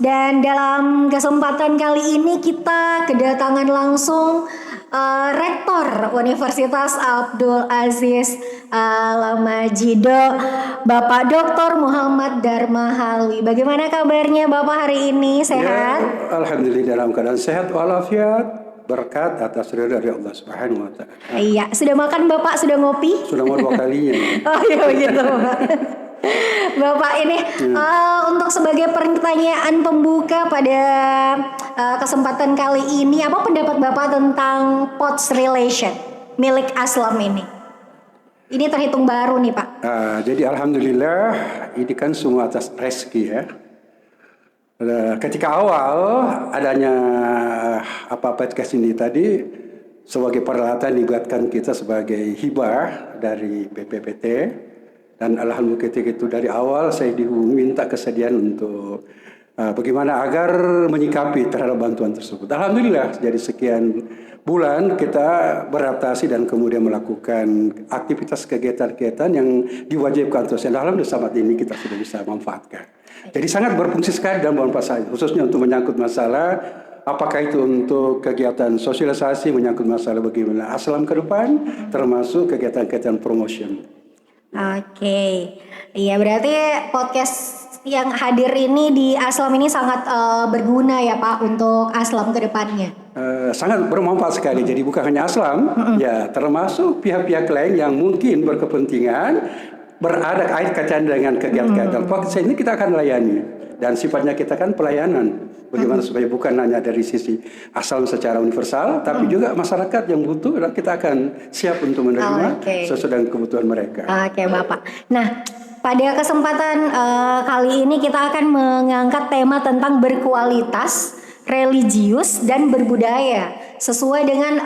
Dan dalam kesempatan kali ini kita kedatangan langsung Rektor Universitas Abdul Aziz Al-Majido, Bapak Dr. Muhammad Darmahalwi. Bagaimana kabarnya Bapak hari ini? Sehat? Ya, alhamdulillah dalam keadaan sehat walafiat. Berkat atas ridha dari Allah Subhanahu wa taala. Iya, sudah makan Bapak? Sudah ngopi? Sudah mau 2 kalinya. Oh iya begitu Bapak. Bapak ini untuk sebagai pertanyaan pembuka pada kesempatan kali ini, apa pendapat Bapak tentang POTS relation milik Aslam ini? Ini terhitung baru nih Pak. Jadi alhamdulillah ini kan semua atas rezeki ya. Ketika awal adanya podcast ini tadi sebagai peralatan dibuatkan kita sebagai hibah dari BPPT, dan alhamdulillah ketika itu dari awal saya diminta kesediaan untuk bagaimana agar menyikapi terhadap bantuan tersebut. Alhamdulillah jadi sekian bulan kita beradaptasi dan kemudian melakukan aktivitas kegiatan-kegiatan yang diwajibkan terus. Alhamdulillah saat ini kita sudah bisa manfaatkan. Jadi sangat berfungsi sekali dalam bermanfaat saya, khususnya untuk menyangkut masalah apakah itu untuk kegiatan sosialisasi, menyangkut masalah bagaimana Aslam ke depan, termasuk kegiatan-kegiatan promotion. Oke, iya berarti podcast yang hadir ini di Aslam ini sangat berguna ya Pak untuk Aslam ke depannya. Sangat bermanfaat sekali. Jadi bukan hanya Aslam, ya termasuk pihak-pihak lain yang mungkin berkepentingan berada kaitan dengan kegiatan-kegiatan podcast ini kita akan layani, dan sifatnya kita kan pelayanan. Bagaimana supaya bukan hanya dari sisi Aslam secara universal, tapi juga masyarakat yang butuh, dan kita akan siap untuk menerima sesuai dengan kebutuhan mereka. Oke Bapak. Nah, pada kesempatan kali ini kita akan mengangkat tema tentang berkualitas, religius, dan berbudaya. Sesuai dengan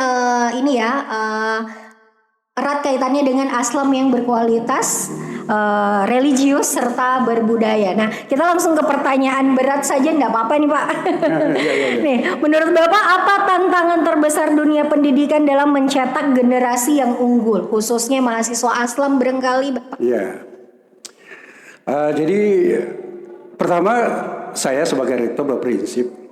erat kaitannya dengan Aslam yang berkualitas, religius, serta berbudaya. Nah, kita langsung ke pertanyaan berat saja, nggak apa-apa nih Pak. Nih, menurut Bapak apa tantangan terbesar dunia pendidikan dalam mencetak generasi yang unggul, khususnya mahasiswa Aslam barangkali Bapak? Ya, jadi pertama saya sebagai rektor berprinsip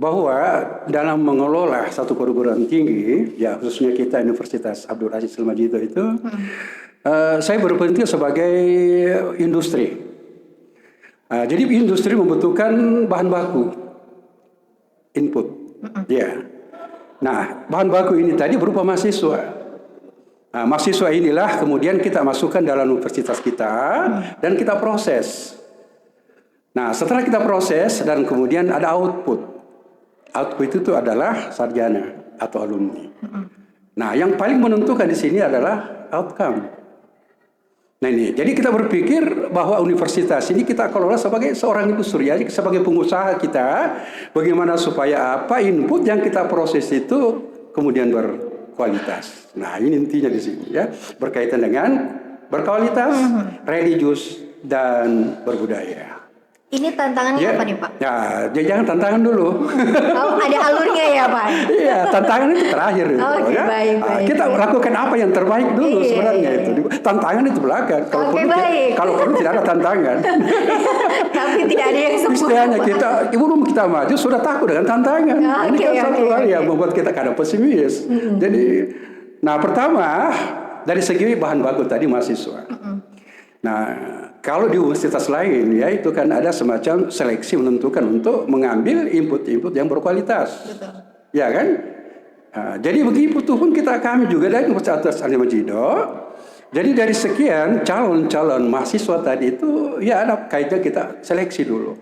bahwa dalam mengelola satu perguruan tinggi, ya khususnya kita Universitas Abdul Aziz Al-Majido itu, saya berprinsip sebagai industri. Jadi industri membutuhkan bahan baku, input. Ya. Nah, bahan baku ini tadi berupa mahasiswa. Nah, mahasiswa inilah kemudian kita masukkan dalam universitas kita dan kita proses. Nah, setelah kita proses dan kemudian ada output. Output itu adalah sarjana atau alumni. Nah, yang paling menentukan di sini adalah outcome. Nah ini, jadi kita berpikir bahwa universitas ini kita kelola sebagai seorang industri, ya, sebagai pengusaha kita, bagaimana supaya apa input yang kita proses itu kemudian berkualitas. Nah ini intinya di sini ya, berkaitan dengan berkualitas, religius, dan berbudaya. Ini tantangannya apa nih Pak? Ya, jangan tantangan dulu. Oh, ada alurnya ya Pak? Iya, tantangan itu terakhir. Oke, ya. baik. Kita lakukan apa yang terbaik dulu sebenarnya itu. Tantangan itu belakang. Kalau perlu tidak ada tantangan. Tapi tidak ada yang sempurna. Istilahnya belum kita maju sudah takut dengan tantangan. Ini kan satu hal yang membuat kita kadang pesimis. Jadi, nah pertama dari segi bahan baku tadi mahasiswa. Nah, kalau di universitas lain ya itu kan ada semacam seleksi menentukan untuk mengambil input-input yang berkualitas. Betul. Ya kan? Nah, jadi begitu pun kami juga dari Universitas Al-Majido. Jadi dari sekian calon-calon mahasiswa tadi itu ya ada kaitannya kita seleksi dulu.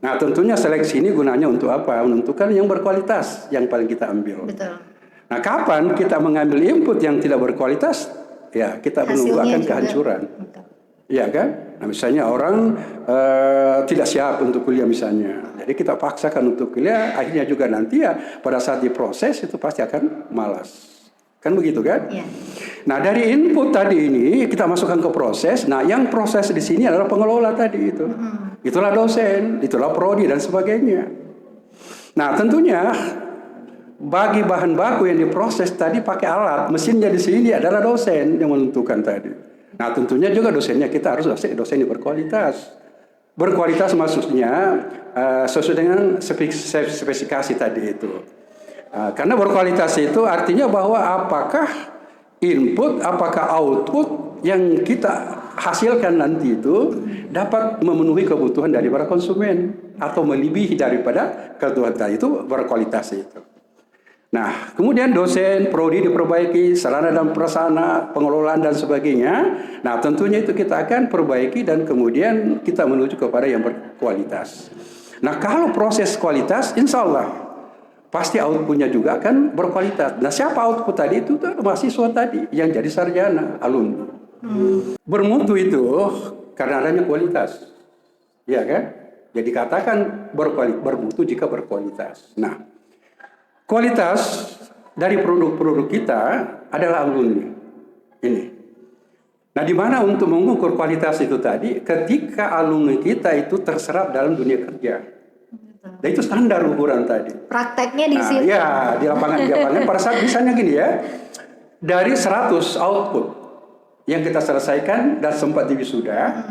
Nah, tentunya seleksi ini gunanya untuk apa? Menentukan yang berkualitas yang paling kita ambil. Betul. Nah, kapan kita mengambil input yang tidak berkualitas? Ya, kita menunggu akan kehancuran. Betul. Ya kan? Nah, misalnya orang tidak siap untuk kuliah misalnya. Jadi kita paksakan untuk kuliah, akhirnya juga nanti ya pada saat diproses itu pasti akan malas. Kan begitu kan? Ya. Nah, dari input tadi ini kita masukkan ke proses. Nah, yang proses di sini adalah pengelola tadi itu. Itulah dosen, itulah prodi dan sebagainya. Nah, tentunya bagi bahan baku yang diproses tadi pakai alat, mesinnya di sini adalah dosen yang menentukan tadi. Nah tentunya juga dosennya kita harus dosen yang berkualitas. Berkualitas maksudnya sesuai dengan spesifikasi tadi itu. Karena berkualitas itu artinya bahwa apakah input, apakah output yang kita hasilkan nanti itu dapat memenuhi kebutuhan daripada konsumen atau melebihi daripada kebutuhan tadi, itu berkualitas itu. Nah, kemudian dosen, prodi diperbaiki, sarana dan prasarana, pengelolaan dan sebagainya. Nah, tentunya itu kita akan perbaiki dan kemudian kita menuju kepada yang berkualitas. Nah, kalau proses kualitas, insya Allah pasti outputnya juga akan berkualitas. Nah, siapa output tadi? Itu mahasiswa tadi yang jadi sarjana, alumni. Bermutu itu karena adanya kualitas. Ya kan? Jadi katakan bermutu jika berkualitas. Nah, kualitas dari produk-produk kita adalah alumni. Ini. Nah, di mana untuk mengukur kualitas itu tadi? Ketika alumni kita itu terserap dalam dunia kerja. Dan itu standar ukuran tadi. Prakteknya di situ. Ya, di lapangan. Pada saat misalnya gini ya, dari 100 output yang kita selesaikan dan sempat diwisuda,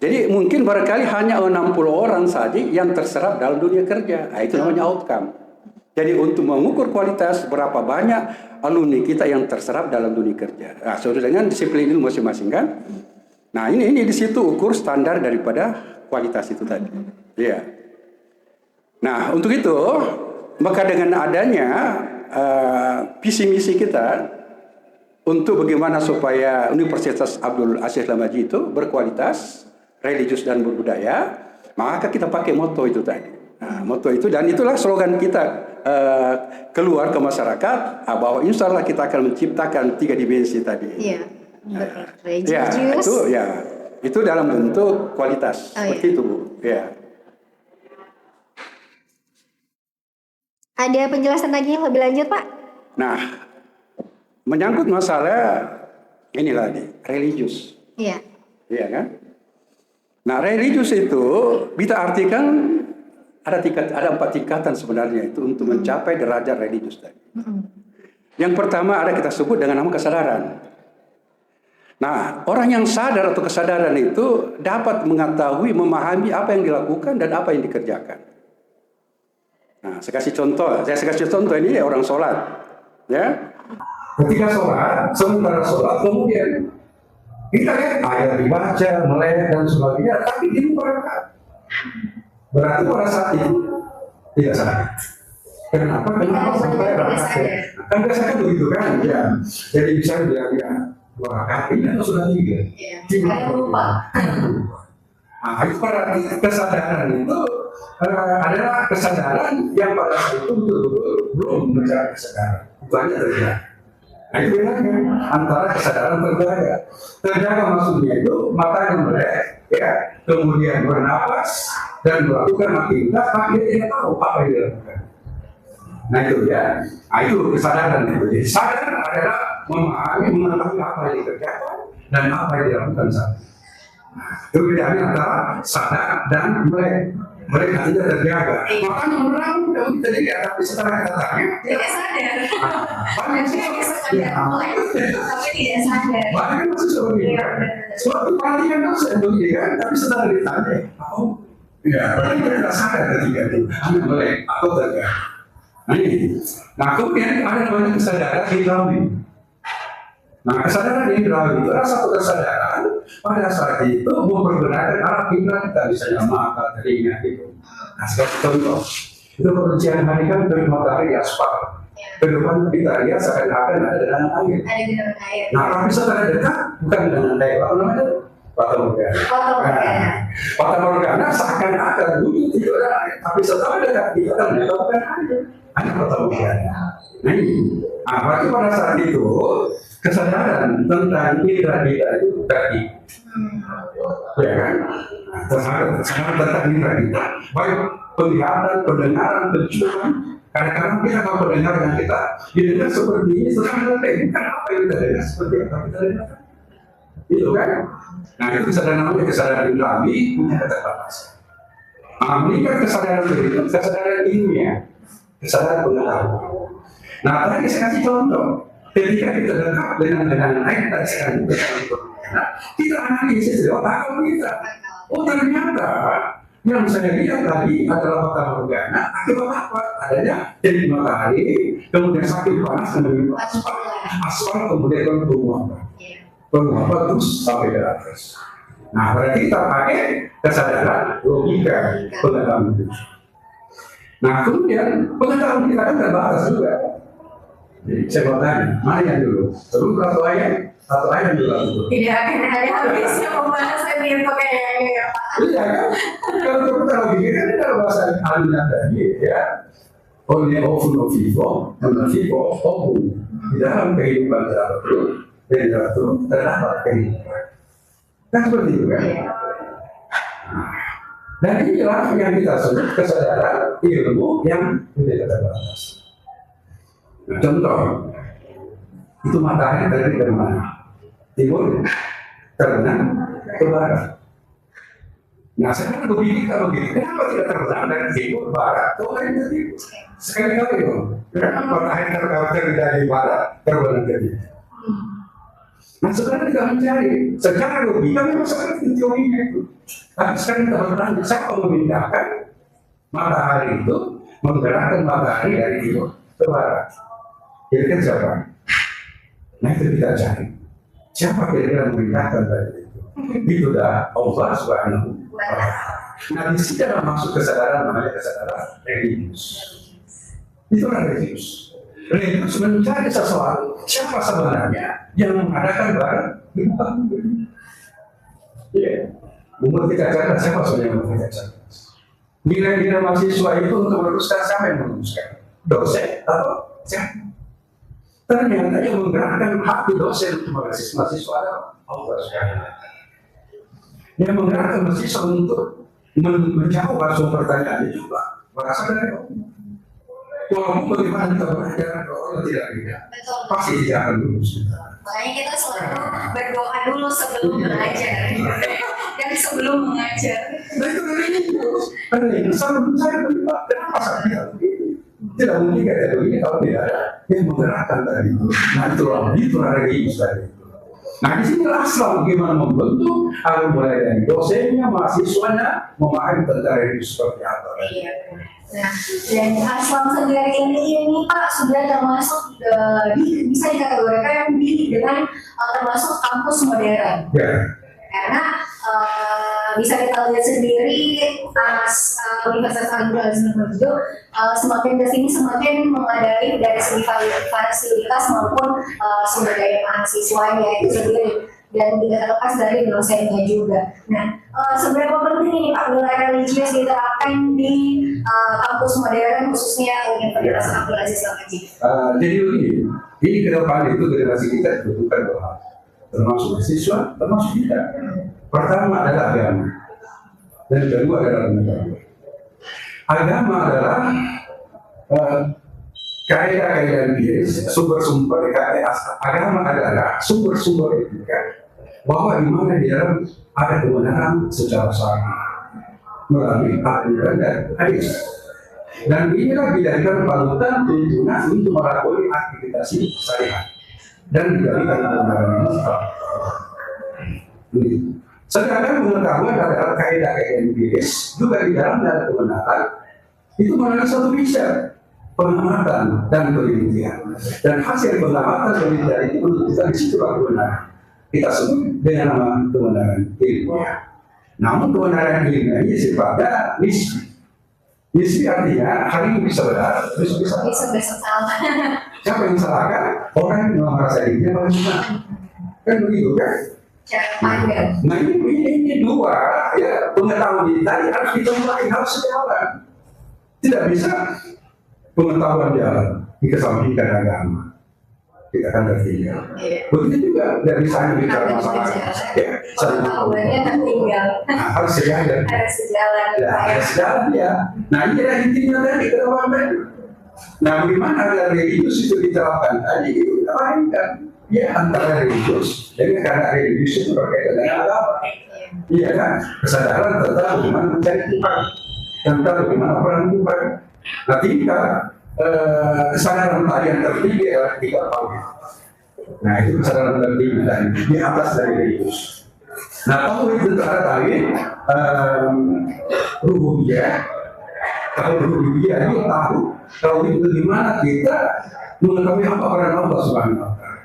jadi mungkin barangkali hanya 60 orang saja yang terserap dalam dunia kerja. Nah, itu namanya outcome. Jadi untuk mengukur kualitas berapa banyak alumni kita yang terserap dalam dunia kerja. Nah, sesuai dengan disiplin ilmu masing-masing kan. Nah, ini di situ ukur standar daripada kualitas itu tadi. Iya. Nah, untuk itu maka dengan adanya visi misi kita untuk bagaimana supaya Universitas Abdul Aziz Al-Majid itu berkualitas, religius dan berbudaya, maka kita pakai moto itu tadi. Nah, moto itu dan itulah slogan kita keluar ke masyarakat bahwa insya Allah kita akan menciptakan 3 dimensi tadi. Iya. Religius. Itu dalam bentuk kualitas seperti itu, Bu. Ya. Ada penjelasan lagi yang lebih lanjut, Pak? Nah, menyangkut masalah inilah nih, religius. Iya. Iya kan? Nah, religius itu kita artikan ada 4 tingkatan sebenarnya itu untuk mencapai derajat religius tadi. Yang pertama ada kita sebut dengan nama kesadaran. Nah, orang yang sadar atau kesadaran itu dapat mengetahui, memahami apa yang dilakukan dan apa yang dikerjakan. Nah, saya kasih contoh ini orang sholat, ya. Ketika sholat, sementara sholat, kemudian kita lihat ayat dibaca, melek dan sebagainya, tapi ini berangkat. Berarti pada saat itu tidak sadar. Kenapa? Sampai berangkat. Kan biasanya begitu kan? Ya. Jadi bisa bilang 2 rakaat ini atau sudah 3? Saya lupa. Nah, itu berarti kesadaran itu adalah kesadaran yang pada saat itu belum mencari kesadaran. Itu hanya terjadi. Nah, itu bedanya antara kesadaran terjaga. Terjaga maksudnya itu matanya melek, ya, kemudian bernapas dan melakukan aktivitas, tapi dia tidak tahu apa yang dilakukan. Nah itu ya, itu kesadaran itu. Jadi sadar adalah memahami, mengetahui apa yang dikerjakan dan apa yang dilakukan saat. Nah, itu bedanya antara sadar dan melek. Mereka tidak terjaga. Makanya orang tidak terjaga, tapi setelah katanya tidak sadar. Banyak sih, tapi tidak sadar. banyak masih seperti itu. Suatu perhatian kan seperti kan, tapi setelah ditanya, ya, berarti kita tidak sadar ketika itu, hanya melek atau terjaga. Nah ini. Nah kemudian ada namanya kesadaran indrawi. Nah kesadaran indrawi itu adalah satu kesadaran pada saat itu mempergunakan alat indera kita, misalnya mata, telinga gitu. Nah sebagai contoh, itu peruncian hari kan dari matahari di aspal. Ke depan kita lihat seakan-akan ada genangan air. Ada genangan air. Nah tapi setelah dekat bukan genangan air, apa namanya? Fata Morgana. Fata Morgana seakan-akan dulu tidak ada air, tapi setelah dekat kita ternyata bukan air. Hanya Fata Morgana. Nah ini, berarti pada saat itu kesadaran tentang indera kita itu tadi, ya kan? Kesadaran tentang indera kita, baik penglihatan, pendengaran, penciuman. Kadang-kadang kita kalau mendengar dengan kita, didengar seperti ini, sekarang bukan apa yang kita dengar, seperti apa kita dengar. Itu kan? Nah itu kesadaran namanya kesadaran indrawi punya keterbatasan. Meningkat kesadaran itu, kesadaran ilmiah, kesadaran pengetahuan. Nah tadi saya kasih contoh. Ketika kita dekat dengan air tadi sekarang kita analisis otak kita. Oh ternyata yang saya lihat tadi adalah fata morgana. Akibat apa? Adanya jadi matahari, kemudian sakit panas, kemudian aspal, kemudian penguap terus sampai ke atas. Nah, berarti kita pakai kesadaran logika pengetahuan itu. Nah, kemudian pengetahuan kita kan terbatas juga. Jadi saya mau tanya, mana yang dulu? Sebelum atau ayam dulu? Tidak akan ada habisnya pembahasan itu kayaknya. Iya kan? Kalau kita logika kan kalau bahasa aliran tadi ya, oleh ovum vivo, dan vivo ovum di dalam kehidupan terdapat terdapat kehidupan. Kan seperti itu kan? Dan inilah yang kita sebut kesadaran ilmu yang tidak terbatas. Nah, contoh, itu matahari dari mana? Timur, terbenam ke barat. Nah, sekarang begini, kenapa tidak terbenam dari timur, barat, atau lain dari timur? Sekali-kali dong, kenapa matahari terbenam dari barat, terbenam ke timur? Nah, sekarang kita mencari, secara logika memang sekarang teorinya itu. Tapi sekarang kita bertanya, siapa memindahkan matahari itu, menggerakkan matahari dari timur ke barat? Kira-kira siapa? Nah, itu kita cari. Siapa kira-kira memindahkan dari itu? Itu dah Allah Subhanahu wa Ta'ala. Nah, di sini adalah masuk kesadaran, namanya kesadaran religius. Itu religius. Religius mencari sesuatu. Siapa sebenarnya yang mengadakan barang di muka bumi? Iya. Umur kita cerdas, siapa sebenarnya umur kita cerdas? Nilai-nilai mahasiswa itu untuk meneruskan, siapa yang meneruskan? Dosen atau siapa? Ternyata yang menggerakkan hati dosen untuk mahasiswa adalah Allah SWT. Yang menggerakkan mahasiswa untuk menjawab sumber pertanyaan itu juga berasal dari Allah. Walaupun bagaimana kita belajar, Allah tidak bisa. Pasti tidak akan lulus. Makanya kita selalu berdoa dulu sebelum belajar dan sebelum mengajar. Nah itu dari itu. Karena ini selalu saya berdoa. Kenapa saya tidak begini? Tidak mungkin kayak begini kalau tidak ada yang menggerakkan tadi itu. Nah itu religius tadi itu. Nah di sini asal bagaimana membentuk agar mulai dari dosennya, mahasiswanya memahami tentang religius seperti apa. Iya. Nah, dan Aslam sendiri ini Pak sudah termasuk bisa dikategorikan dengan termasuk kampus modern. Ya. Karena bisa kita lihat sendiri Universitas Al-Azhar semakin kesini semakin memadai dari segi fasilitas maupun sumber daya mahasiswanya itu sendiri, dan tidak terlepas dari dosennya juga. Nah, seberapa penting ini Pak nilai religius diterapkan di kampus modern khususnya Universitas Al-Azhar? Jadi begini, ini ke depan itu generasi kita dibutuhkan dua hal, termasuk siswa, termasuk kita. Pertama adalah agama, dan kedua adalah negara. Agama adalah kaidah-kaidah empiris, sumber-sumber agama adalah sumber-sumber etika, bahwa di mana di dalam ada kebenaran secara sama melalui Al-Quran dan hadis. Dan inilah dijadikan panutan tuntunan untuk melakoni aktivitas syariat dan dijadikan kebenaran ini. Sedangkan pengetahuan adalah kaidah-kaidah empiris juga di dalam ada kebenaran itu melalui satu riset, pengamatan dan penelitian. Dan hasil pengamatan dan penelitian itu menunjukkan di situ kebenaran. Kita sebut dengan nama kebenaran ilmiah. Namun kebenaran ilmiah ini sifatnya nisbi. Nisbi artinya hari ini bisa benar, besok bisa salah. Siapa yang salahkan? Orang yang merasa dirinya paling benar. Kan begitu kan? Cara pandang. Nah ini dua ya, pengetahuan ini tadi harus ditempatkan, harus sejalan. Tidak bisa pengetahuan jalan dikesampingkan agama, kita akan tertinggal. Begitu juga dari sana bicara masalah ya, pengetahuannya tertinggal. Nah, harus sejalan. Harus sejalan. Ya, harus sejalan ya. Nah ini adalah intinya tadi kedepannya. Nah bagaimana agar religius itu diterapkan tadi itu kita mainkan. Ya antara religius, jadi karena religius itu berkaitan dengan agama. Iya kan, kesadaran tentang bagaimana mencari Tuhan, tentang bagaimana orang Tuhan. Nah tingkat kesadaran tadi yang tertinggi adalah tiga tauhid. Nah itu kesadaran tertinggi tadi di atas dari religius. Nah tauhid itu ada tauhid rububiyah. Kalau rububiyah ini tahu tauhid itu gimana kita mengetahui apa peran Allah Subhanahu wa taala.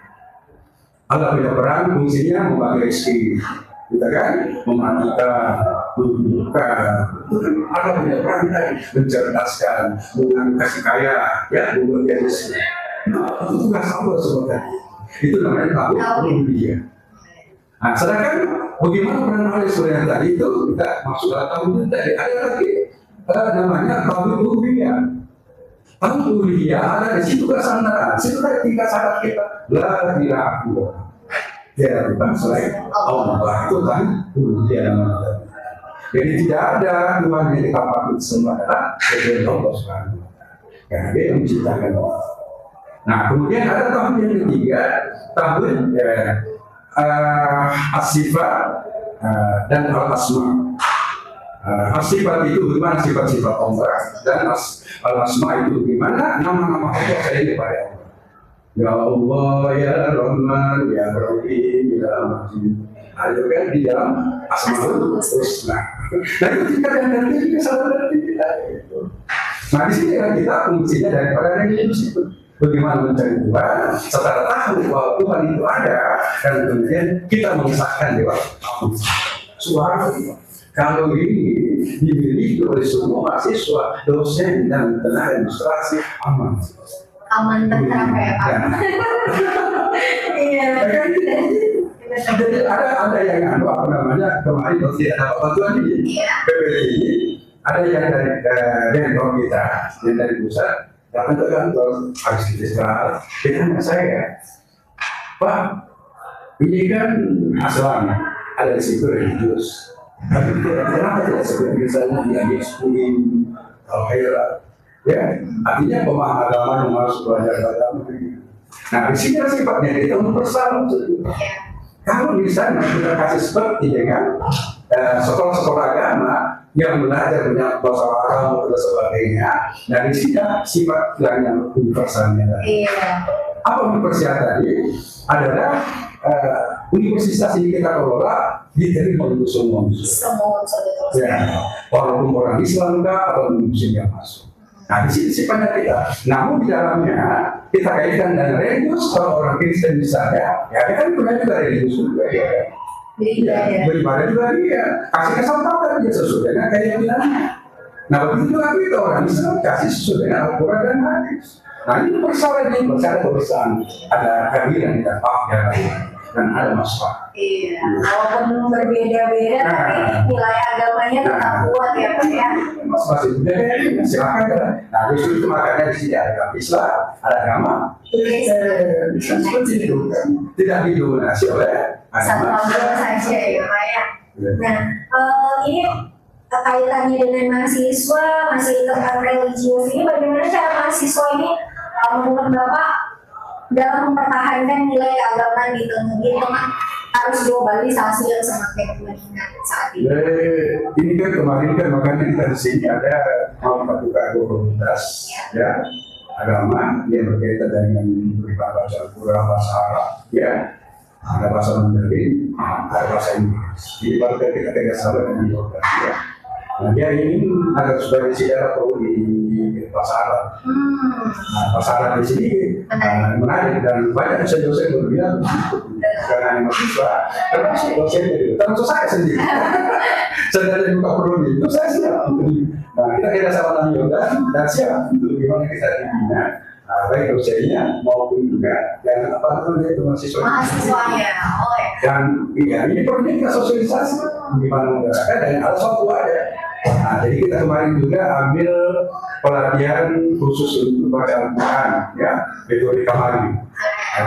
Allah punya peran, fungsinya membagi rezeki, kita kan mematikan, menghidupkan. Allah punya peran tadi mencerdaskan, kasih kaya, ya membagi rezeki. Nah, itu tugas Allah sebenarnya. Itu namanya tahu rububiyah. Nah, sedangkan bagaimana peran Allah sebenarnya tadi itu kita maksud tahu tadi ada lagi namanya tauhid uluhiyah. Tauhid uluhiyah ada di situ kesandaran. Situ ada 3 syarat kita. La ilaha illallah. Tiada Tuhan selain Allah. Itu kan uluhiyah namanya. Jadi tidak ada Tuhan yang kita patut sembah adalah kecuali Allah Subhanahu wa taala. Karena Dia yang menciptakan Allah. Nah, kemudian ada tauhid yang ketiga, tauhid as-sifat dan al-asma. Sifat itu bagaimana sifat-sifat Allah dan al-asma itu bagaimana nama-nama Allah saya kepada Allah. Ya Allah, ya Rahman, ya Rahim, ya Majid. Ada kan di dalam Asmaul Husna. Nah itu kita dan kita kesalahan kita itu. Nah di sini kan kita fungsinya daripada religius itu bagaimana mencari Tuhan setelah tahu bahwa Tuhan itu ada dan kemudian kita mengisahkan di bawah suara Tuhan. Kalau ini dimiliki oleh semua mahasiswa, dosen, dan tenaga administrasi, aman. Aman tentram ya Pak. Iya. Jadi ada yang apa namanya kemarin tidak ada bantuan ini, PPI, ada yang dari Denpasar kita, yang dari pusat, datang ke kantor, habis istirahat, dengan saya, Pak, ini kan Islam, ada di situ religius. Tapi kenapa tidak seperti misalnya yang dieksplorin al-khairat, ya artinya pemahaman agama yang harus belajar agama. Nah di sini sifatnya kita universal. Kalau misalnya kita kasih seperti dengan sekolah-sekolah agama yang belajar banyak bahasa Arab dan sebagainya, nah di sini sifat yang universalnya. Apa universal tadi adalah universitas ini kita kelola diterima untuk semua ya, walaupun orang Islam enggak atau muslim yang masuk. Nah di sini sifatnya kita. Namun di dalamnya kita kaitkan dengan religius. Kalau orang Kristen misalnya, ya kita kan punya juga religius juga ya. Beribadah juga dia. Kasih kesempatan dia sesuai dengan keyakinannya. Nah begitu juga kita orang Islam kasih sesuai dengan Al-Quran dan hadis. Nah ini persoalan ini kebersamaan. Ada kehadiran dan fakta dan ada masalah. Iya, walaupun berbeda-beda tapi nilai agamanya tetap kuat ya Pak ya. Masih beda, silakan ya. Nah justru itu makanya di sini ada Islam, ada agama. Bisa seperti itu kan, tidak didominasi oleh satu agama saja ya Pak ya. Nah ini kaitannya dengan mahasiswa masih tentang religius ini, bagaimana cara mahasiswa ini menurut Bapak dalam mempertahankan nilai agama di tengah arus globalisasi yang semakin meningkat saat ini? Ini kan kemarin kan makanya kita di sini ada membuka komunitas ya agama yang berkaitan dengan bahasa Al-Quran, bahasa Arab, ya ada bahasa Mandarin, ada bahasa Inggris. Jadi warga kita kerjasama dengan Jordan ya. Nah dia ini agak sebagai sejarah perlu di bahasa Arab. Nah bahasa Arab di sini menarik dan banyak dosen-dosen berbilang karena mahasiswa termasuk dosen itu termasuk saya sendiri. Saya dari buka prodi itu saya siap. Nah kita kerjasama dengan Jordan dan siap untuk bagaimana kita dibina. Baik dosennya maupun juga yang apa namanya itu mahasiswanya. Dan iya ini perlu kita sosialisasi gimana masyarakat dan ada suatu ada. Nah, jadi kita kemarin juga ambil pelatihan khusus untuk baca Al-Quran, ya, metode Kamali.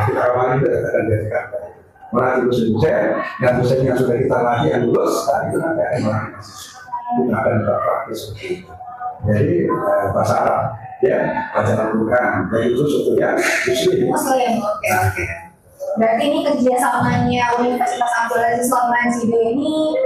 Kita Kamali itu ada dari Jakarta. Melatih dosen-dosen dan dosen yang sudah kita latih yang lulus, nah itu nanti akan mahasiswa. Kita akan praktis seperti itu. Jadi bahasa Arab, ya, baca Al-Quran, dan itu sebetulnya Muslim. Oke. Berarti ini kerjasamanya Universitas Abdul Aziz Al-Masjid ini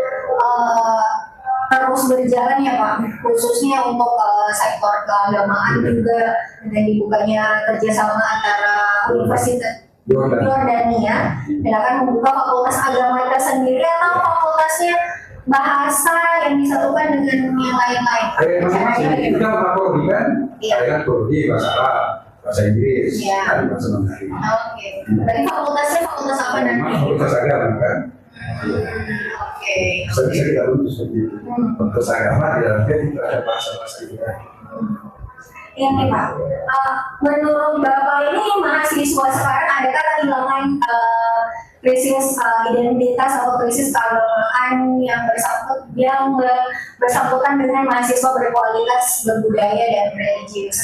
terus berjalan ya Pak, khususnya untuk sektor keagamaan juga dengan dibukanya kerjasama antara Universitas Jordania dan akan membuka fakultas agama tersendiri atau fakultasnya bahasa yang disatukan dengan yang lain-lain. Masing-masing kita prodi kan, Iya. ada kan prodi bahasa Arab, bahasa Inggris, Iya. kan bahasa Mandarin. Oke. Berarti fakultasnya fakultas apa nanti? Memang fakultas agama kan. Oke. Saya bisa tidak lulus seperti itu. Fakultas agama di dalamnya itu ada bahasa-bahasa juga. Iya nih Pak. Menurut Bapak ini mahasiswa sekarang adakah kehilangan krisis identitas atau krisis keagamaan yang bersangkutan dengan mahasiswa berkualitas, berbudaya dan religius?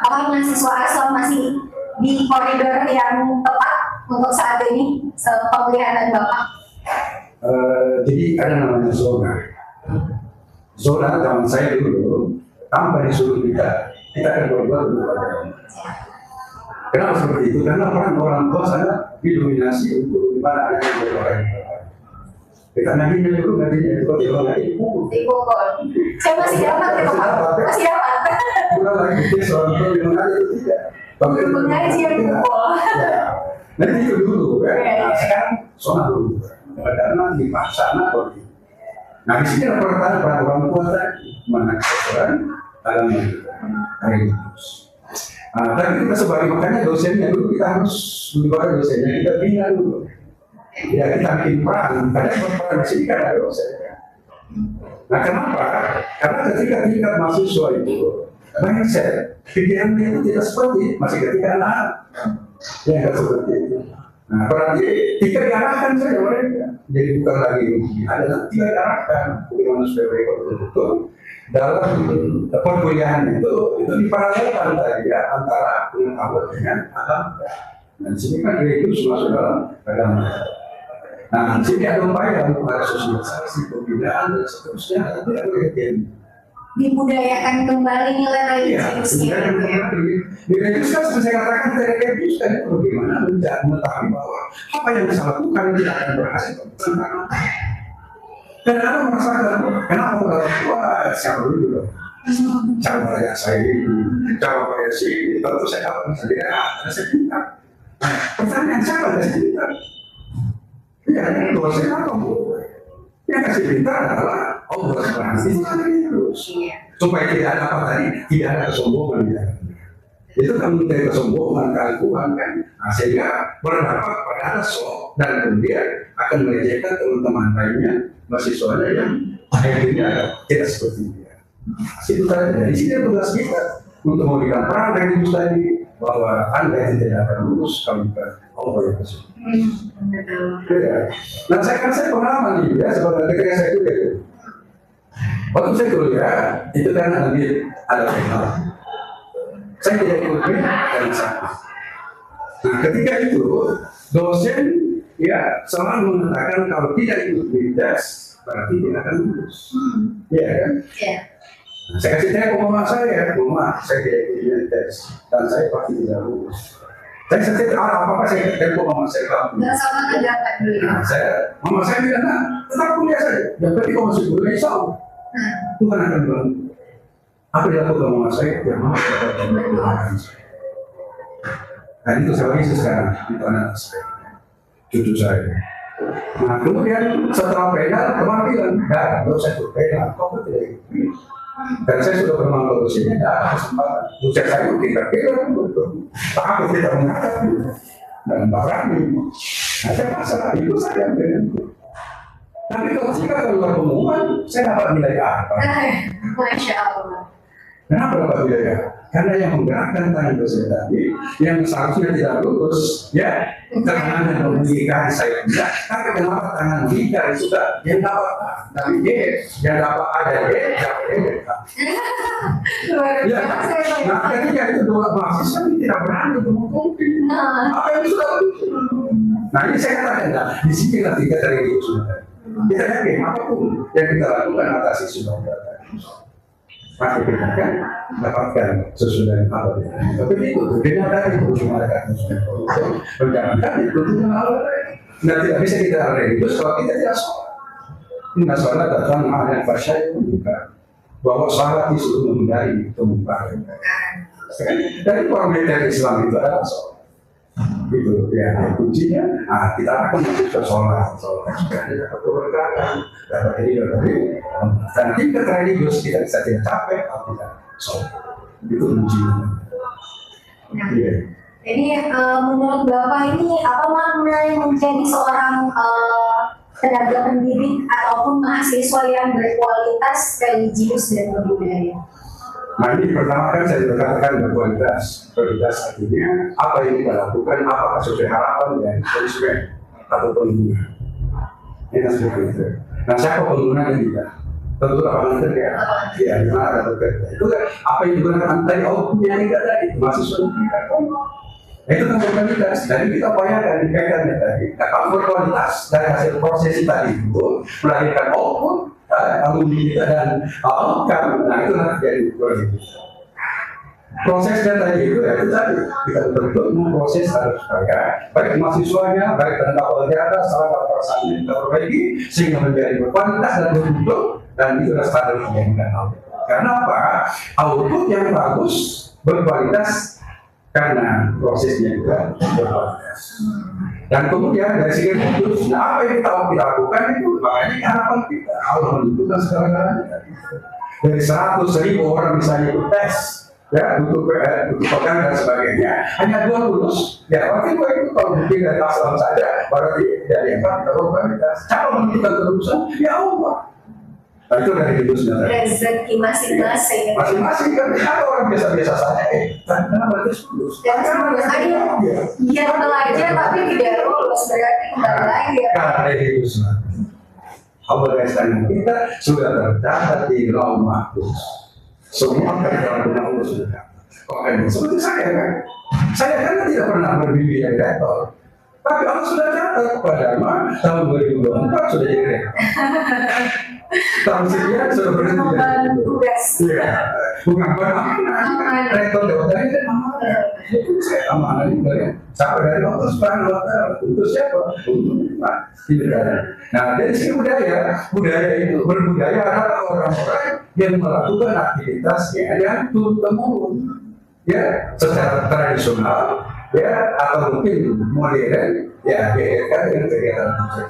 Apakah mahasiswa asal masih di koridor yang tepat untuk saat ini sepenglihatan Bapak? Jadi ada namanya zona. Zona zaman saya dulu tanpa disuruh kita akan berbuat berubah. Kenapa seperti itu? Karena orang tua saya didominasi untuk di mana ada yang berorang. Kita nantinya dulu nantinya itu di mana ibu. Dipukul. Saya masih dapat itu Pak. Masih dapat. Kurang lagi dia seorang tua di mana itu tidak. Mengaji yang dipukul. Nanti itu dulu kan. Nah, sekarang zona dulu. Karena dipaksa anak pergi. Nah di sini pertanyaan pada orang tua tadi mana kesalahan dalam religius. Nah, tapi kita sebagai makanya dosennya dulu kita harus menjual dosennya kita bina dulu. Ya kita bikin peran, kadang berperan di sini kan ada dosen. Nah kenapa? Karena ketika tingkat mahasiswa itu mindset pikirannya itu tidak seperti masih ketika anak, ya nggak seperti itu. Nah berarti tidak diarahkan saja mereka, jadi bukan lagi ada tidak diarahkan bagaimana supaya mereka betul-betul dalam perkuliahan itu diparalelkan tadi ya antara pengetahuan dengan agama. Dan sini kan religius masuk dalam agama. Nah, di sini ada upaya untuk ada sosialisasi, pembinaan dan seterusnya tidak boleh dibudayakan kembali nilai religiusnya. Religius kan seperti saya katakan dari religius kan bagaimana mengetahui bahwa apa yang bisa lakukan tidak akan berhasil. Dan ada merasakan kenapa orang tua siapa dulu cara raya saya ini, cara raya si tentu saya dapat sendiri ada sekitar. Pertanyaan siapa ada sekitar? Ya, dosen atau yang kasih pintar adalah Allah Subhanahu supaya tidak ada apa tadi, tidak ada kesombongan di dalamnya. Itu kan menjadi kesombongan, keangkuhan kan, sehingga berdampak pada sok dan kemudian akan melecehkan teman-teman lainnya, mahasiswanya yang akhirnya tidak seperti dia. Itu tadi dari sini tugas kita untuk memberikan peran dari tadi bahwa Anda yang tidak akan lulus kalau bukan Allah yang kasih. Ya. Nah saya pengalaman nih ya sebenarnya ketika saya kuliah itu. Waktu saya kuliah itu kan ada final. Saya tidak ikut dan sama. Nah ketika itu dosen ya selalu mengatakan kalau tidak ikut tes berarti tidak akan lulus. Iya kan? Iya. Nah, saya kasih tahu ke mama saya tidak ikut tes dan saya pasti tidak lulus. Saya setiap apa saya ketemu mama saya kamu. Nggak sama pendapat dulu. Nah, mama saya bilang, nah, tetap kuliah saja. Yang penting kau masih kuliah, insya Allah. Tuhan akan bantu. Apa yang dilakukan mama saya? Ya mama dapat bantuan saya. Dan itu saya isi sekarang itu anak saya, cucu saya. Nah kemudian setelah penal, teman bilang, kalau saya tuh penal, kau tidak ikut. Dan saya sudah pernah lulusinya, tidak ada kesempatan. Dosen saya itu tidak bilang, aku tidak mengatakan dan barang ini. Nah, saya masalah itu saya dengan itu. Tapi kalau jika keluar pengumuman, saya dapat nilai apa? Masya Allah. Kenapa dapat nilai? Karena yang menggerakkan tangan dosen tadi, yang seharusnya tidak lulus, ya, tangan yang memberikan saya tidak. Tapi kenapa tangan tidak sudah yang dapat? Tapi dia yang dapat ada dia, dapat dia. Ya, nah ketika itu dua mahasiswa tidak berani untuk mengkonflik. Apa yang sudah lulus? Nah ini saya katakan, nah, di sini kita dari itu sudah. Kita yakin apapun yang kita lakukan atasi sudah berarti. Pasti kita akan dapatkan sesudah yang apa. Tapi itu tidak ada itu cuma ada perjalanan itu tidak ada. Nah tidak bisa kita religius kalau kita tidak sholat. Inna sholat datang ada fasya bukan bahwa sholat itu menghindari kemungkaran. Dari orang militer Islam itu adalah sholat. gitu ya. Kuncinya, kita akan masuk ke sholat supaya dapat keberkahan, dapat dari dan tingkat religius kita bisa tidak capek kalau tidak sholat. Itu kuncinya. Nah, jadi menurut Bapak ini apa makna yang menjadi seorang tenaga pendidik ataupun mahasiswa yang berkualitas, religius dan berbudaya? Nah ini pertama kan saya berkatakan berkualitas. Kualitas artinya apa yang kita lakukan, apakah sesuai harapan dan konsumen atau pengguna. Ini seperti itu. Nah siapa penggunanya kita? Tentu lapangan kerja. Ya, gimana ada bekerja. Itu kan apa yang digunakan tadi outputnya tidak tadi mahasiswa tidak. Itu kan berkualitas. Jadi kita upayakan kaitannya tadi. Nah, kalau berkualitas dari hasil proses tadi itu melahirkan output, alumni kita dan outcome. Nah itu nanti jadi kualitas. Prosesnya tadi itu ya itu tadi kita betul-betul memproses harus baik mahasiswanya, baik tenaga pengajar, sarana perasaan kita perbaiki sehingga menjadi berkualitas dan berbentuk dan itu adalah standar yang kita tahu. Karena apa? Output yang bagus berkualitas karena prosesnya juga berkualitas. Dan kemudian dari segi itu, apa yang kita lakukan itu makanya harapan kita Allah menentukan segala-galanya. Dari 100.000 orang misalnya ikut tes, ya untuk pegang dan sebagainya, hanya 2 lulus. Ya berarti gue itu kalau bukti dari asal saja, berarti dari yang berkualitas. Siapa menentukan kelulusan? Ya Allah. Nah, itu dari hidup rezeki masing-masing. Masing-masing kan ada orang biasa-biasa saja, karena berarti lulus. Dan ada dia belajar tapi tidak lulus berarti kembali lagi ya. Karena dari hidup Allah kita sudah tercatat di Lauh Mahfuz. Semua perkara benar Allah sudah. Seperti saya kan, saya kan tidak pernah bermimpi jadi rektor. Tapi Allah sudah catat pada tahun 2024 sudah jadi rektor. Tahun sekian sudah berhenti jadi tugas. Iya, bukan amanah. Rektor jabatan itu amanah. Itu saya amanah ini dari sampai dari Allah Subhanahu Wa Taala. Untuk siapa? Untuk di negara. Nah dari segi budaya itu berbudaya adalah orang-orang yang melakukan aktivitasnya yang turun-temurun, ya secara tradisional, ya atau mungkin modern, ya dengan kegiatan fisik.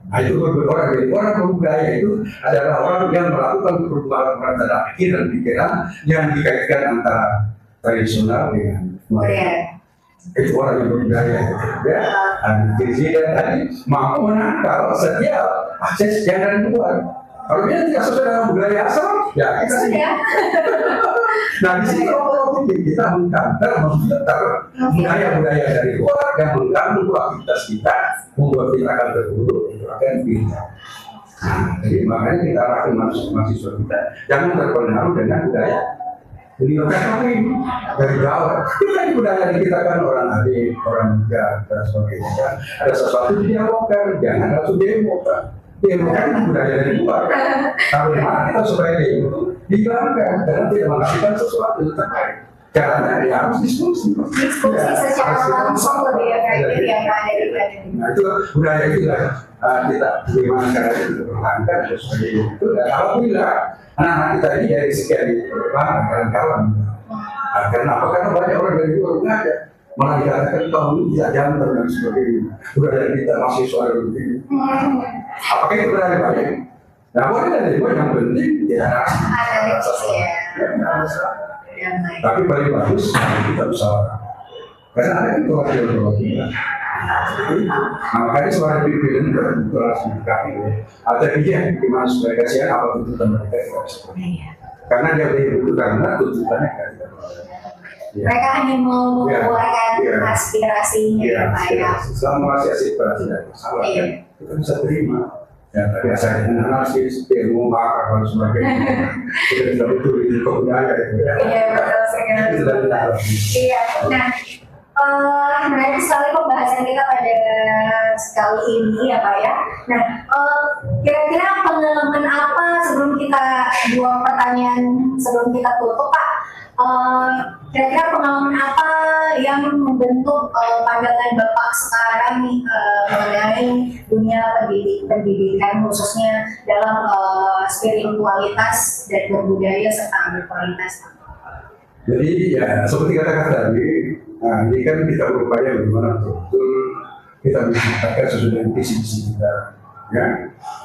Nah itu orang berbudaya itu adalah orang yang melakukan perubahan pada pikiran yang dikaitkan antara tradisional dengan modern. Itu orang yang berbudaya, ya. Jadi tadi mampu menangkal setiap akses yang dari luar. Kalau dia tidak sesuai dengan budaya asal, ya kita sih. Nah di sini kalau kita mengkantor, memfilter budaya-budaya dari luar yang mengganggu aktivitas kita, membuat kita akan terburuk, itu akan pindah. Nah, jadi makanya kita arahkan mahasiswa kita jangan terpengaruh dengan budaya beliau kami dari Jawa. Kita di budaya kita kan orang adik, orang muda, dan sebagainya. Ada sesuatu didialogkan, jangan langsung demo kan. Demo kan budaya dari luar kan. Kalau dimana kita supaya demo itu dihilangkan karena tidak menghasilkan sesuatu yang terkait. Caranya ya harus diskusi. Diskusi secara langsung lebih efektif yang ada di budaya. Nah itu budaya itu lah kita bagaimana caranya kita pertahankan dan sebagainya itu. Dan alhamdulillah anak-anak kita ini dari sekian kawan-kawan. Karena apa? Karena banyak orang dari luar mengajar. Malah dikatakan kamu tidak jantan dan sebagainya. Budaya kita masih soal begini. Apakah itu berada banyak? Nah, boleh dari luar yang penting tidak ada masalah. Tapi paling bagus kita musyawarah. Karena ada yang keluarga-keluarga. Makanya suara pimpinan itu langsung kami. Ada dia gimana supaya kasihan apa tuntutan mereka karena dia beri karena tuntutannya kan. Mereka hanya mau mengeluarkan aspirasinya, Pak ya. Selama aspirasi dari masalah kan kita bisa terima. Ya, tapi asalnya analisis, ilmu, makar dan sebagainya. Kita tidak betul itu budaya itu. Iya betul sekali. Iya. Nah, menarik sekali pembahasan kita pada sekali ini ya Pak ya. Nah, kira-kira pengalaman apa sebelum kita dua pertanyaan sebelum kita tutup Pak? Kira-kira pengalaman apa yang membentuk pandangan Bapak sekarang nih mengenai dunia pendidikan khususnya dalam spiritualitas dan berbudaya serta berkualitas? Jadi ya seperti kata-kata tadi, nah, ini kan kita berupaya bagaimana betul kita menciptakan sesuai dengan visi kita, ya.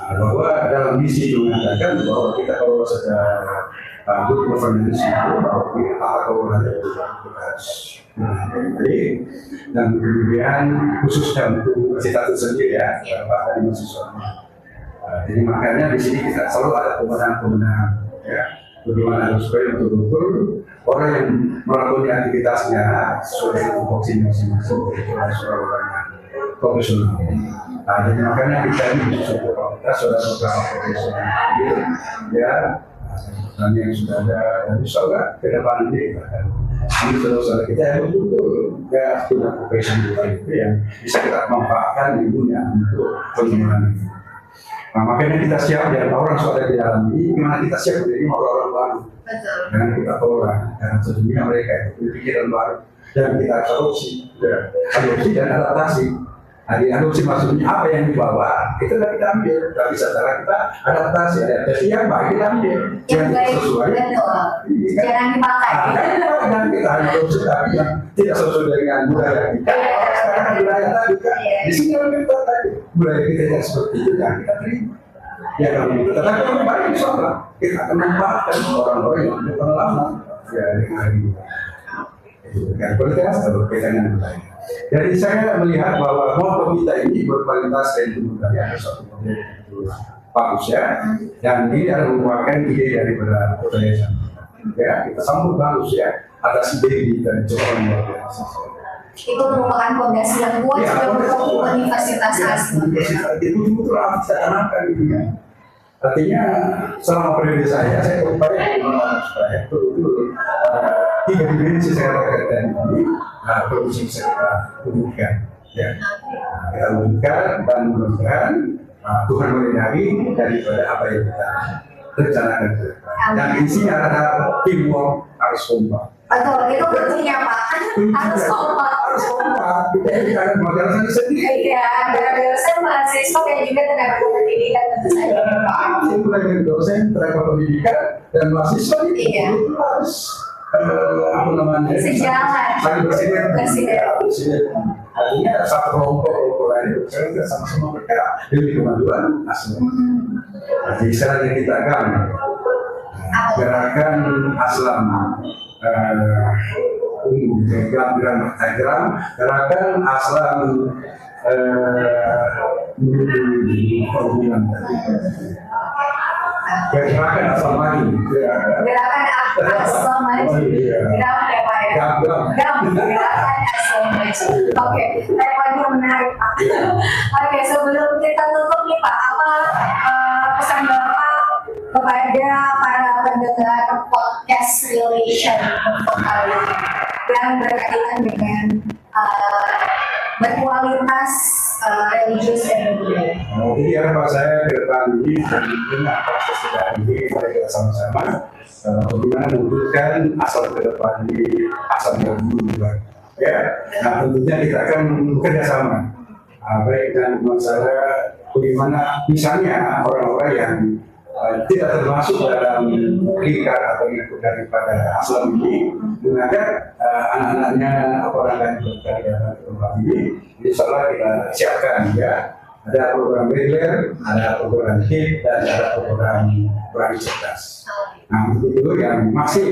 Nah, bahwa dalam visi itu mengatakan bahwa kita kalau secara good governance itu bahwa kita kelolaan itu kita harus jadi, dan kemudian khususnya untuk kita itu sendiri ya, Pak tadi mahasiswa. Jadi makanya di sini kita selalu ada kewenangan-kewenangan, ya. Bagaimana supaya betul-betul orang yang melakukan aktivitasnya sesuai dengan tupoksi masing-masing sesuai orang yang profesional. Nah, jadi makanya kita ini sesuai kualitas saudara-saudara profesional, ya. Dan yang sudah ada dan insya Allah ke depan nanti ini saudara-saudara kita yang betul-betul ya punya profesional itu yang bisa kita manfaatkan di dunia untuk pengembangan itu. Nah, makanya kita siap dan orang sudah di dalam ini, gimana kita siap menjadi orang-orang baru. Dengan kita tolak, karena sesungguhnya mereka itu pikiran baru dan kita adopsi, adopsi dan adaptasi. Nah, adopsi maksudnya apa yang dibawa, itu sudah kita ambil. Tapi secara kita adaptasi yang baik kita ambil, yang sesuai. Jangan dipakai. Jangan kita adopsi tapi yang tidak sesuai dengan budaya kita. Sekarang budaya tadi kan, di sini kita tadi budaya kita yang seperti itu yang kita terima. Ya kalau itu, tetapi kalau baik insya Allah kita akan manfaatkan orang-orang yang berpengalaman ya dengan hari ini. Itu kan kualitas atau kaitannya dengan lain. Jadi saya melihat bahwa moto kita ini berkualitas dan budaya suatu model itu bagus ya. Dan ini adalah merupakan ide daripada budaya ya kita sambut bagus ya atas ide ini dan coba luar biasa. Itu merupakan fondasi yang kuat juga untuk universitas asli. Itu betul kita tanamkan itu ya. Artinya selama periode saya berupaya supaya betul-betul tiga dimensi saya katakan ini produksi bisa kita wujudkan. Ya, kita wujudkan dan mudah-mudahan Tuhan melindungi daripada apa yang kita rencanakan. Dan isinya adalah teamwork harus kompak. Betul, itu kuncinya Pak. Harus kompak. Harus kompak. Kita akan mengajarkan sendiri. Iya, dan dosen mahasiswa dan juga tenaga pendidikan tentu saja. Mulai dari dosen, tenaga pendidikan dan mahasiswa itu harus apa namanya? Sejalan. Saling bersinergi. Artinya satu kelompok lain kita sama-sama bergerak demi kemajuan asli. Jadi sekarang kita akan gerakan Aslam. Gerakan Aslam perhubungan gerakan Aslam maju Gerakan Aslam maju. Gerakan ya Pak ya. Gerakan Aslam maju. Oke, temanya menarik Pak. Oke, sebelum kita tutup nih Pak, apa pesan Bapak kepada para pendengar podcast relation untuk kali ini yang berkaitan dengan berkualitas religius dan budaya. Jadi harapan saya ke depan ini dan dengan proses kita ini mari kita sama-sama bagaimana mewujudkan asal ke depan ini asal yang juga. Ya, nah tentunya kita akan bekerja sama baik dengan masalah bagaimana misalnya orang-orang yang tidak termasuk dalam lingkar atau ikut daripada Aslam ini mengajak anak-anaknya orang lain berkarya di tempat ini. Insya Allah kita siapkan ya. Ada program reguler, ada program HIP, dan ada program berani cerdas. Nah itu yang masih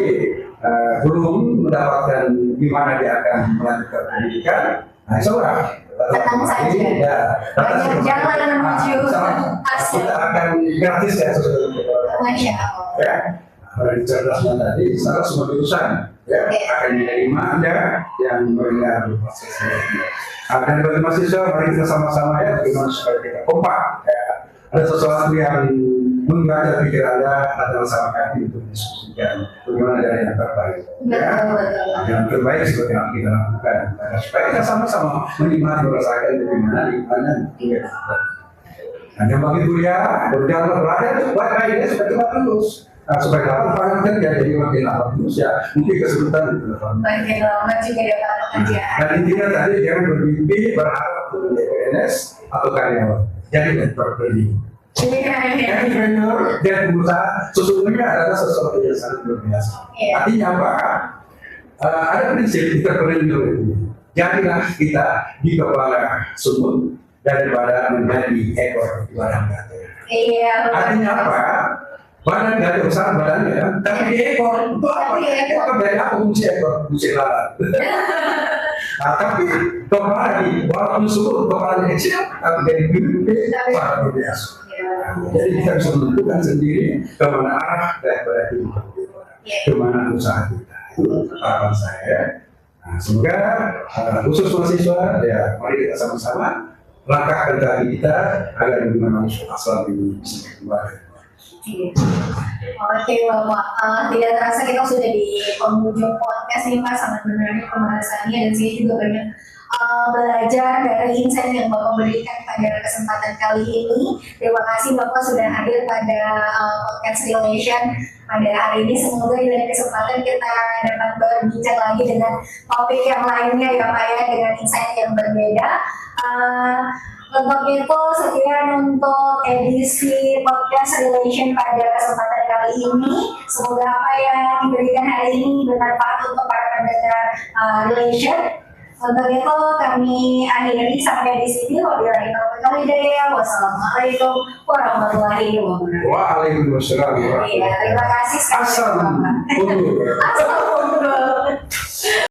belum mendapatkan di mana dia akan melanjutkan pendidikan. Nah insya Allah tenang saja. Ya, banyak jalan menuju hasil. Kita akan gratis ya Masya Allah. Ya, dari cerdasnya tadi, salah semua jurusan ya akan diterima Anda yang mendengar prosesnya. Dan bagi mahasiswa, mari kita sama-sama ya bagaimana supaya kita kompak. Ya. Ada sesuatu yang mengajak pikiran Anda sama kami untuk diskusikan bagaimana cara yang terbaik. Ya, yang terbaik seperti yang kita lakukan. Supaya kita sama-sama menikmati merasakan bagaimana lingkungan kuliah. Dan yang bagi kuliah berjalan belajar supaya kaidahnya supaya cepat lulus. Supaya dapat lapangan kerja jadi makin lama lulus ya mungkin kesulitan itu. Makin lama juga dapat kerja. Dan intinya tadi jangan bermimpi berharap untuk menjadi PNS atau karyawan. Jadi mentorpedi. Entrepreneur dan pengusaha sesungguhnya adalah sesuatu yang sangat luar biasa. Artinya apa? ada prinsip entrepreneur itu. Jadilah kita di kepala sumut daripada menjadi ekor di barang kata. Iya. Artinya apa? Badan gak ada besar badannya, tapi di ekor. Untuk apa? Ekor dari apa fungsi ekor? Fungsi lalat. Nah, tapi kepala di walaupun sumut kepala kecil, tapi dari gede para biasa. Jadi kita bisa menentukan sendiri kemana arah daripada kehidupan kita, kemana usaha kita. Itu harapan saya. Nah, semoga khusus mahasiswa, ya mari kita sama-sama langkahkan kaki kita agar bagaimana asal ini bisa kembali. Oke Bapak, tidak terasa kita sudah di penghujung podcast nih Pak, sangat menarik pembahasannya dan saya juga banyak belajar dari insight yang Bapak berikan pada kesempatan kali ini. Terima kasih Bapak sudah hadir pada podcast Relation pada hari ini. Semoga di lain kesempatan kita dapat berbincang lagi dengan topik yang lainnya ya Pak ya, dengan insight yang berbeda. Untuk itu sekian untuk edisi podcast Relation pada kesempatan kali ini. Semoga apa yang diberikan hari ini bermanfaat untuk para pendengar Relation. Untuk itu kami akhiri sampai di sini. Wabillahi taufiq wal hidayah. Wassalamualaikum warahmatullahi wabarakatuh. Waalaikumsalam. Iya, terima kasih sekali. Asal. Asal.